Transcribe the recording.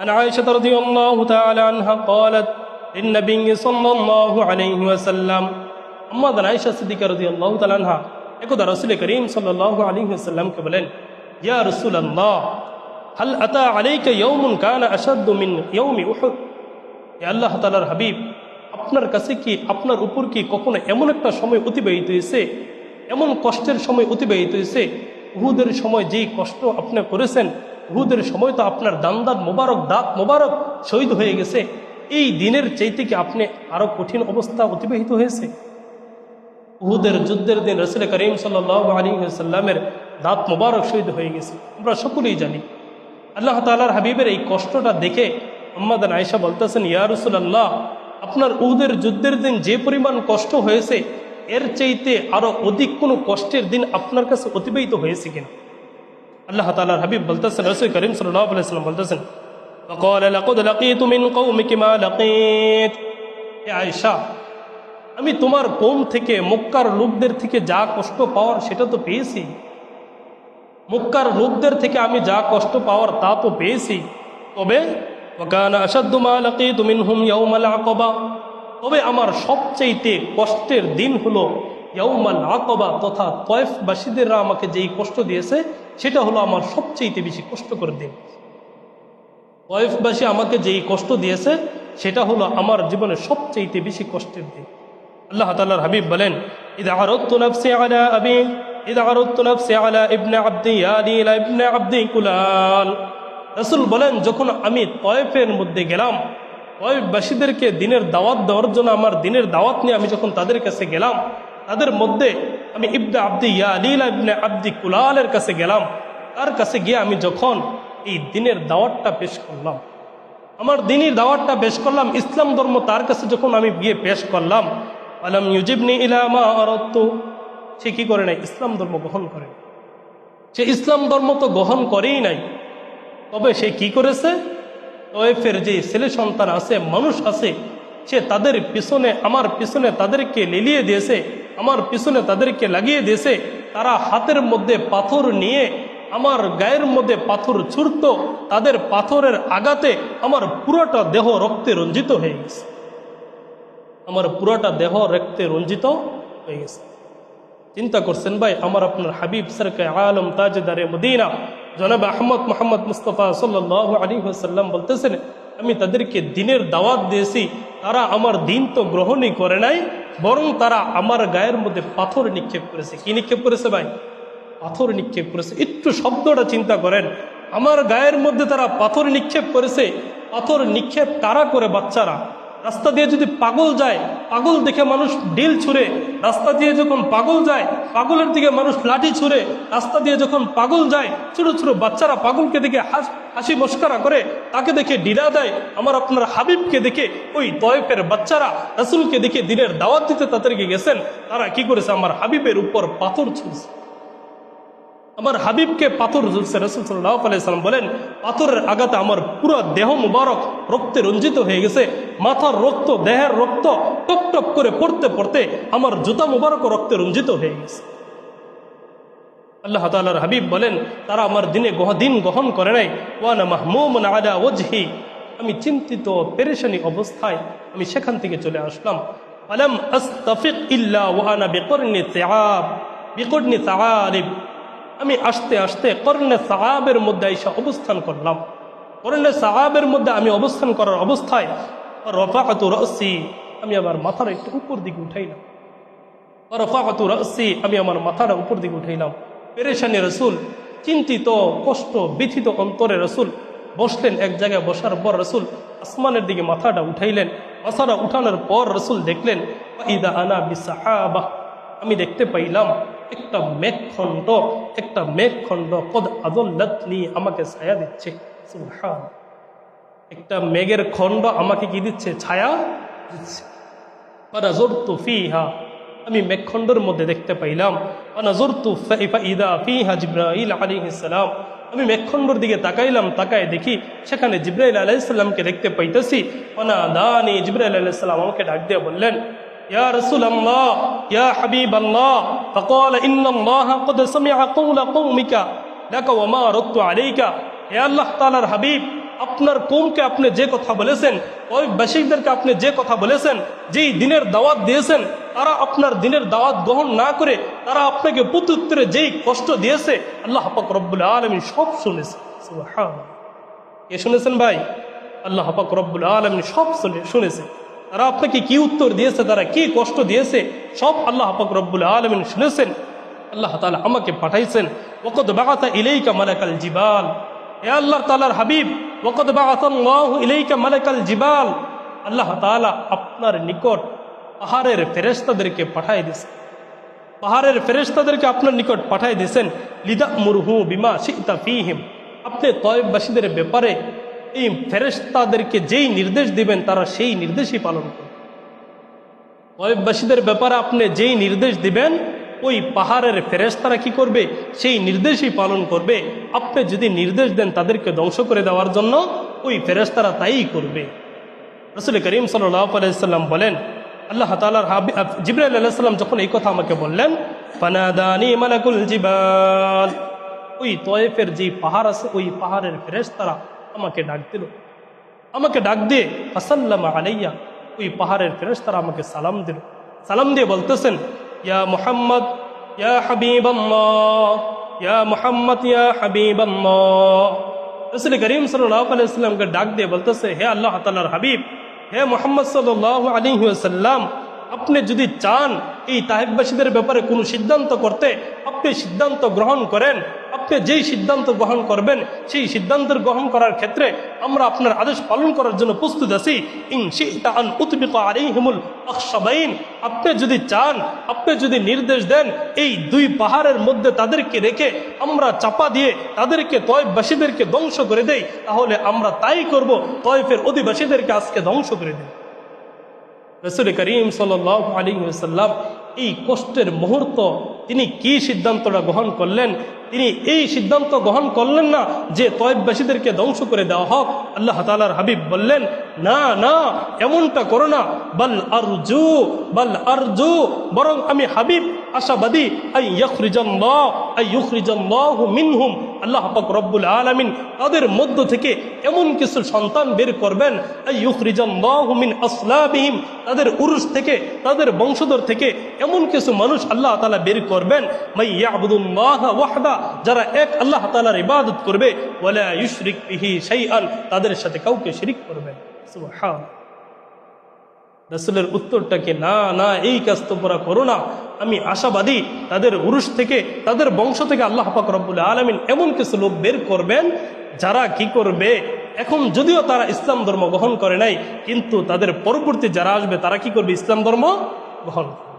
عن عائشة رضي الله تعالى عنها قالت للنبي صلى الله عليه وسلم أما عائشة صديقة رضي الله تعالى عنها একদা রাসূল করিম সাল্লাল্লাহু আলাইহি ওয়াসাল্লামকে বলেন, ইয়া রাসূলুল্লাহ হাল আতা আলাইকা ইয়াউমুন কানা আশাদ্দু মিন ইয়াউমি উহুদ। হে আল্লাহ তাআলার হাবিব, আপনার কাছে কি, আপনার উপর কি কখনো এমন একটা সময় অতিবাহিত হয়েছে, এমন কষ্টের সময় অতিবাহিত হয়েছে, উহুদের সময় যেই কষ্ট আপনি করেছেন, উহুদের সময় তো আপনার দাঁত মোবারক শহীদ হয়ে গেছে, এই দিনের চাইতে কি আপনি আরো কঠিন অবস্থা অতিবাহিত হয়েছে? উহুদের যুদ্ধের দিন রাসূল করিম সাল্লাল্লাহু আলাইহি ওয়াসাল্লামের দাঁত মোবারক শহীদ হয়ে গেছে, আমরা সকলেই জানি। আল্লাহ তাআলার হাবিবের এই কষ্টটা দেখে আম্মা আয়েশা বলতেছেন, ইয়া রাসূলুল্লাহ, আপনার উহুদের যুদ্ধের দিন যে পরিমাণ কষ্ট হয়েছে, এর চাইতে আরো অধিক কোনো কষ্টের দিন আপনার কাছে অতিবাহিত হয়েছে কিনা? আল্লাহ তাআলার হাবিব বলতেছেন, রাসূল করিম সাল্লাল্লাহু আলাইহি ওয়াসাল্লাম বলতেছেন, ফাকাল লাকাদ লাকীতু মিন কওমিকি মা লাকীত। হে আয়েশা, আমি তোমার কওম থেকে, মক্কার লোকদের থেকে যা কষ্ট পাওয়ার সেটা তো পেয়েছি। মক্কার লোকদের থেকে আমি যা কষ্ট পাওয়ার তা তো পেয়েছি। তবে ওয়াকানা আশাদ্দু মা লাকীতু মিনহুম ইয়াউমাল আকাবা। তবে আমার সবচেয়ে কষ্টের দিন হলো ইয়াউমাল আকাবা, তথা তয়েফবাসীদেররা আমাকে যেই কষ্ট দিয়েছে সেটা হলো আমার সবচেয়ে বেশি কষ্টকর দিন। তয়েফবাসী আমাকে যেই কষ্ট দিয়েছে সেটা হলো আমার জীবনের সবচেয়ে বেশি কষ্টের দিন। আল্লাহ তাআলার হাবিব বলেন, ইযা আরাদতু নাফসি আলা আবি ইযা আরাদতু নাফসি আলা ইবনে আবদি ইয়াদি ইলা ইবনে আবদি কুলাল। রাসূল বলেন, যখন আমি তয়েফের মধ্যে গেলাম, তয়েফবাসীদেরকে দিনের দাওয়াত দেওয়ার জন্য, আমার দিনের দাওয়াত নিয়ে আমি যখন তাদের কাছে গেলাম, তাদের মধ্যে আমি ইবনে আবদি ইয়াদি ইলা ইবনে আবদি কুলালের কাছে গেলাম। তার কাছে গিয়ে আমি যখন এই দিনের দাওয়াতটা পেশ করলাম, আমার দিনের দাওয়াতটা পেশ করলাম, ইসলাম ধর্ম তার কাছে যখন আমি গিয়ে পেশ করলাম, আলাম ইউজিবনি ইলা মা আরাদতু, সে কি করে নাই? ইসলাম ধর্ম গ্রহণ করে। সে ইসলাম ধর্ম তো গ্রহণ করেই নাই, তবে সে কি করেছে? তয়েফের যে ছেলে সন্তান আছে, মানুষ আছে, সে তাদের পিছনে, আমার পিছনে তাদেরকে লেলিয়ে দিয়েছে, আমার পিছনে তাদেরকে লাগিয়ে দিয়েছে। তারা হাতের মধ্যে পাথর নিয়ে আমার গায়ের মধ্যে পাথর ছুঁড়ত, তাদের পাথরের আঘাতে আমার পুরোটা দেহ রক্তে রঞ্জিত হয়ে গেছে। আমার পুরোটা দেহ রক্তে রঞ্জিত হয়ে গেছে। চিন্তা করছেন ভাই, আমার আপনার হাবিব সরকার আলম তাজদারে মদিনা জনাব আহমদ মোহাম্মদ মুস্তফা সাল্লাল্লাহু আলাইহি ওয়াসাল্লাম বলতেছেন, আমি তাদেরকে দিনের দাওয়াত দিয়েছি, তারা আমার দিন তো গ্রহণই করে নাই, বরং তারা আমার গায়ের মধ্যে পাথর নিক্ষেপ করেছে। কি নিক্ষেপ করেছে ভাই? পাথর নিক্ষেপ করেছে। একটু শব্দটা চিন্তা করেন, আমার গায়ের মধ্যে তারা পাথর নিক্ষেপ করেছে। পাথর নিক্ষেপ কারা করে? বাচ্চারা। রাস্তা দিয়ে যদি পাগল যায়, পাগল দেখে মানুষ ডিল ছুঁড়ে, রাস্তা দিয়ে যখন পাগল যায়, পাগলের দিকে মানুষ লাঠি ছুঁড়ে, রাস্তা দিয়ে যখন পাগল যায়, ছোট ছোট বাচ্চারা পাগলকে দেখে হাসি মস্করা করে, তাকে দেখে ডিরা দেয়। আমার আপনার হাবিবকে দেখে ওই তয়েফের বাচ্চারা রাসূলকে দেখে দিনের দাওয়াত দিতে তাদেরকে গেছেন, তারা কি করেছে? আমার হাবিবের উপর পাথর ছুঁড়ছে, আমার হাবিবকে পাথর ঝুলছে। রাসূল সাল্লাল্লাহু আলাইহি সাল্লাম বলেন, পাথরের আঘাতে আমার পুরো দেহ মুবারক রক্তে রঞ্জিত হয়ে গেছে। মাথার রক্ত, দেহের রক্ত টপ টপ করে পড়তে পড়তে আমার জুতা মুবারক রক্তে রঞ্জিত হয়ে গেছে। আল্লাহ তাআলার হাবিব বলেন, তারা আমার দিন গ্রহণ করে নাই। ওয়ানা মাহমুমুন আলা ওয়াজহি, আমি চিন্তিত পেরেশানি অবস্থায় আমি সেখান থেকে চলে আসলাম। আলাম আস্তাফিক ইল্লা ওয়া আনা বিকরনি সাআরিব, আমি আস্তে আস্তে কর্নে সাহাবের মধ্যে এসে অবস্থান করলাম। কর্নে সাহাবের মধ্যে আমি অবস্থান করার অবস্থায় রফাআতু রাসি, আমি আমার মাথাটা একটু উপর দিকে উঠাইলাম। রফাআতু রাসি, আমি আমার মাথাটা উপর দিকে উঠাইলাম। পেরেশানি রাসূল, চিন্তিত, কষ্ট, ব্যথিত অন্তরে রাসূল বসলেন এক জায়গায়। বসার পর রাসূল আসমানের দিকে মাথাটা উঠাইলেন। মাথাটা উঠানোর পর রাসূল দেখলেন, ইদা আনা বিসাহাবা, আমি দেখতে পাইলাম একটা মেঘখণ্ড কদ আযাল্লাতনি, আমাকে ছায়া দিচ্ছে। সুবহান, একটা মেঘের খণ্ড আমাকে কি দিচ্ছে? ছায়া দিচ্ছে। ফানাযুরতু ফিহা, আমি মেঘখণ্ডের মধ্যে দেখতে পাইলাম। ফানাযুরতু ফাইদা ফিহা জিবরাইল আলাইহিস সালাম, আমি মেঘখণ্ডের দিকে তাকাইলাম, তাকায় দেখি সেখানে জিবরাইল আলাইহিস সালামকে দেখতে পাইতেছি। ফানাদানি, জিবরাইল আলাইহিস সালাম আমাকে ডাক দিয়ে বললেন, ইয়া রাসূলুল্লাহ, ইয়া হাবিবাল্লাহ, ফাকাল ইন্নাল্লাহ ক্বাদ সামিআ কওলা কওমিকা লাকা ওয়া মা রাদতু আলাইকা। হে আল্লাহ তাআলার হাবিব, আপনার কওমকে আপনি যে কথা বলেছেন, তায়েফবাসীদেরকে আপনি যে কথা বলেছেন, যেই দিনের দাওয়াত দিয়েছেন, তারা আপনার দিনের দাওয়াত গ্রহণ না করে তারা আপনাকে প্রত্যুত্তরে যেই কষ্ট দিয়েছে, আল্লাহ পাক রব্বুল আলামিন সব শুনেছে। সুবহানাল্লাহ। কে শুনেছেন ভাই? আল্লাহ পাক রব্বুল আলামিন সব শুনেছে। তারা আপনাকে কি উত্তর দিয়েছে, তারা কি কষ্ট দিয়েছে, সব আল্লাহ পাক রব্বুল আলামিন শুনেছেন। আল্লাহ তাআলা আমাকে পাঠাইছেন, ওয়াকাদ বাআতা ইলাইকা মালাকাল জিবাল, হে আল্লাহ তাআলার হাবিব, ওয়াকাদ বাআতাল্লাহু ইলাইকা মালাকাল জিবাল, আল্লাহ তাআলা আপনার নিকট পাহাড়ের ফেরেশতাদেরকে পাঠাই দিয়েছেন। পাহাড়ের ফেরেশতাদেরকে আপনার নিকট পাঠাই দিয়েছেন, লিতা'মুরহু বিমা শি'তা ফীহিম, আপনি তায়েফবাসীদের ব্যাপারে এই ফেরেশতাদেরকে যেই নির্দেশ দিবেন তারা সেই নির্দেশই পালন করবে। তায়েফবাসীদের ব্যাপারে আপনি যেই নির্দেশ দিবেন ওই পাহাড়ের ফেরেশতারা কি করবে? সেই নির্দেশই পালন করবে। আপনি যদি নির্দেশ দেন তাদেরকে ধ্বংস করে দেওয়ার জন্য, ওই ফেরেশতারা তাই করবে। রাসূল করিম সাল্লাল্লাহু আলাইহি ওয়াসাল্লাম বলেন, আল্লাহ তাআলার হাবিব জিবরাইল আলাইহিস সালাম যখন এই কথা আমাকে বললেন, ফানাদানি মালাকুল জিবাল, ওই তয়েফের যে পাহাড় আছে ওই পাহাড়ের ফেরেশতারা আমাকে ডাক দিল। আমাকে ডাক দিয়ে ফাসাল্লামা আলাইয়া, ওই পাহাড়ের ফেরেশতারা আমাকে সালাম দিল। সালাম দিয়ে বলতেছেন, ইয়া মুহাম্মদ ইয়া হাবিবাল্লাহ, ইয়া মুহাম্মদ ইয়া হাবিবাল্লাহ। রাসূল করিম সাল্লাল্লাহু আলাইহি ওয়াসাল্লামকে ডাক দিয়ে বলতেছে, হে আল্লাহ তাআলার হাবিব, হে মুহাম্মদ সাল্লাল্লাহু আলাইহি ওয়াসাল্লাম, আপনি যদি চান এই তায়েফবাসীদের ব্যাপারে কোনো সিদ্ধান্ত করতে, আপনি সিদ্ধান্ত গ্রহণ করেন। আপনি যেই সিদ্ধান্ত গ্রহণ করবেন সেই সিদ্ধান্তের গ্রহণ করার ক্ষেত্রে আমরা আপনার আদেশ পালন করার জন্য প্রস্তুত আছি। ইন শি'তা আন উতবিকা আলাইহিমুল আখশাবাইন, আপনি যদি চান, আপনি যদি নির্দেশ দেন এই দুই পাহাড়ের মধ্যে তাদেরকে রেখে আমরা চাপা দিয়ে তাদেরকে তায়েফবাসীদেরকে ধ্বংস করে দেই, তাহলে আমরা তাই করব। তায়েফের অধিবাসীদেরকে আজকে ধ্বংস করে দেই। রাসূল করিম সাল্লাল্লাহু আলাইহি ওয়াসাল্লাম এই কষ্টের মুহূর্ত তিনি কি সিদ্ধান্তটা গ্রহণ করলেন? তিনি এই সিদ্ধান্ত গ্রহণ করলেন না যে তায়েফবাসীদেরকে ধ্বংস করে দেওয়া হোক। আল্লাহ তাআলার হাবিব বললেন, না না, এমনটা করো না, বাল আরজু, বরং আমি হাবিব আশাবাদী, আইয়ুখরিজাল্লাহু মিনহুম, আল্লাহ পাক রব্বুল আলামিন তাদের মধ্য থেকে এমন কিছু সন্তান বের করবেন, আইয়ুখরিজাল্লাহু মিন আসলাবিহিম, তাদের উরুস থেকে, তাদের বংশধর থেকে এমন কিছু মানুষ আল্লাহ তাআলা বের করবেন, মাইয়াবুদুল্লাহ ওয়াহদা, যারা এক আল্লাহ তাআলার ইবাদত করবে, ওয়ালা ইউশরিক বিহি শাইআন, তাদের সাথে কাউকে শিরিক করবে। সুবহানাল্লাহ। রাসূলের উত্তরটা কি, না না, এই কাজ তোমরা করো না। আমি আশাবাদী তাদের উরুস থেকে, তাদের বংশ থেকে আল্লাহ পাক রব্বুল আলামিন এমন কিছু লোক বের করবেন যারা কি করবে, এখন যদিও তারা ইসলাম ধর্ম গ্রহণ করে নাই, কিন্তু তাদের পরবর্তী যারা আসবে তারা কি করবে? ইসলাম ধর্ম গ্রহণ করবে।